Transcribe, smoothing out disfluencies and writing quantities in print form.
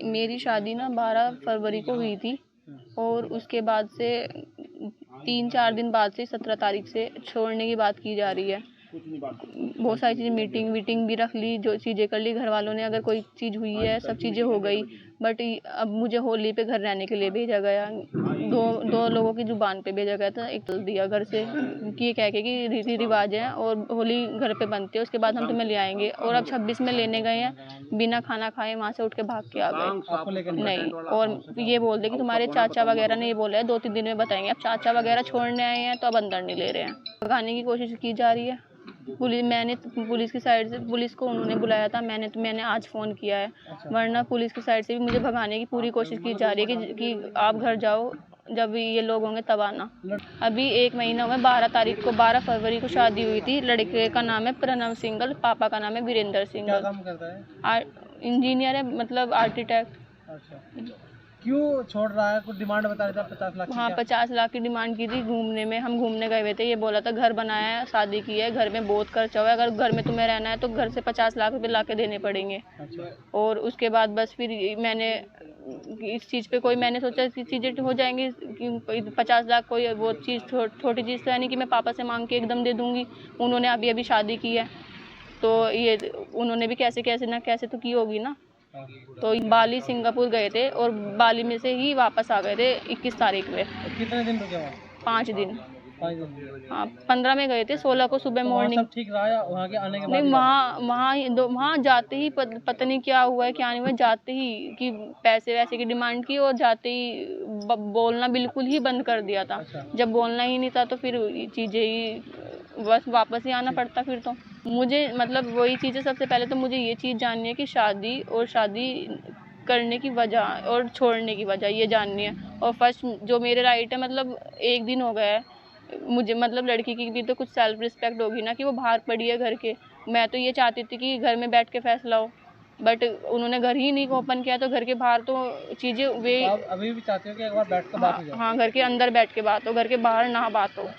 मेरी शादी ना 12 फरवरी को हुई थी और उसके बाद से 3-4 दिन बाद से 17 तारीख से छोड़ने की बात की जा रही है। बहुत सारी चीज़ें मीटिंग वीटिंग भी रख ली, जो चीज़ें कर ली घर वालों ने, अगर कोई चीज़ हुई है सब चीज़ें हो गई। बट अब मुझे होली पे घर रहने के लिए भेजा गया। दो लोगों की ज़ुबान पे भेजा गया था। एक तल दिया घर से कि ये कह के कि रीति रिवाज है और होली घर पे बनती है, उसके बाद हम तुम्हें ले आएंगे। और अब 26 में लेने गए हैं, बिना खाना खाए वहाँ से उठ के भाग के आ गए। नहीं, और ये बोल दे कि तुम्हारे चाचा वगैरह ने ये बोला है 2-3 दिन में बताएंगे। अब चाचा वगैरह छोड़ने आए हैं तो अब अंदर नहीं ले रहे हैं। भगाने की कोशिश की जा रही है। पुलिस की साइड से, पुलिस को उन्होंने बुलाया था, मैंने आज फ़ोन किया है। वरना पुलिस की साइड से भी मुझे भगाने की पूरी कोशिश की जा रही है कि आप घर जाओ, जब ये लोग होंगे तब आना। अभी 1 महीना हुआ, 12 फरवरी को शादी हुई थी। लड़के का नाम है प्रणव सिंघल, पापा का नाम है वीरेंद्र सिंघल। क्या काम करता है? इंजीनियर है, मतलब आर्किटेक्ट। अच्छा, क्यों छोड़ रहा है? कुछ डिमांड बता रहे थे 50 लाख की? हाँ, 50 लाख की डिमांड की थी। घूमने में, हम घूमने गए हुए थे। ये बोला था घर बनाया है, शादी की है, घर में बहुत खर्चा हुआ है, अगर घर में तुम्हें रहना है तो घर से 50 लाख रुपए ला के देने पड़ेंगे। अच्छा। और उसके बाद बस फिर मैंने इस चीज़ पे कोई, मैंने सोचा कि चीज़ें हो जाएंगी कि 50 लाख कोई वो चीज़ छोटी चीज़ तो है नहीं कि मैं पापा से मांग के एकदम दे दूँगी। उन्होंने अभी अभी शादी की है तो ये उन्होंने भी कैसे ना कैसे तो की होगी ना। तो बाली सिंगापुर गए थे और बाली में से ही वापस आ गए थे 21 तारीख में। कितने दिन रुके वहाँ? 5 दिन। 5 दिन। हाँ, 15 में गए थे, 16 को सुबह तो मॉर्निंग। सब ठीक रहा या वहाँ के आने के बाद? नहीं, वहाँ जाते ही पता नहीं क्या हुआ है क्या नहीं हुआ, जाते ही कि पैसे वैसे की डिमांड की और जाते ही बोलना बिल्कुल ही बंद कर दिया था। अच्छा। जब बोलना ही नहीं था तो फिर चीज़ें ही बस वापस ही आना पड़ता फिर तो। मुझे मतलब वही चीज़ें, सबसे पहले तो मुझे ये चीज़ जाननी है कि शादी करने की वजह और छोड़ने की वजह ये जाननी है। और फर्स्ट जो मेरे राइट है, मतलब 1 दिन हो गया है मुझे, मतलब लड़की की भी तो कुछ सेल्फ रिस्पेक्ट होगी ना कि वो बाहर पड़ी है घर के। मैं तो ये चाहती थी कि घर में बैठ के फैसला हो, बट उन्होंने घर ही नहीं ओपन किया तो घर के बाहर तो चीज़ें वे। तो आप अभी भी चाहते हो कि एक बार बैठ कर बात हो जाए? हाँ, घर के अंदर बैठ के बात हो, घर के बाहर ना बात हो।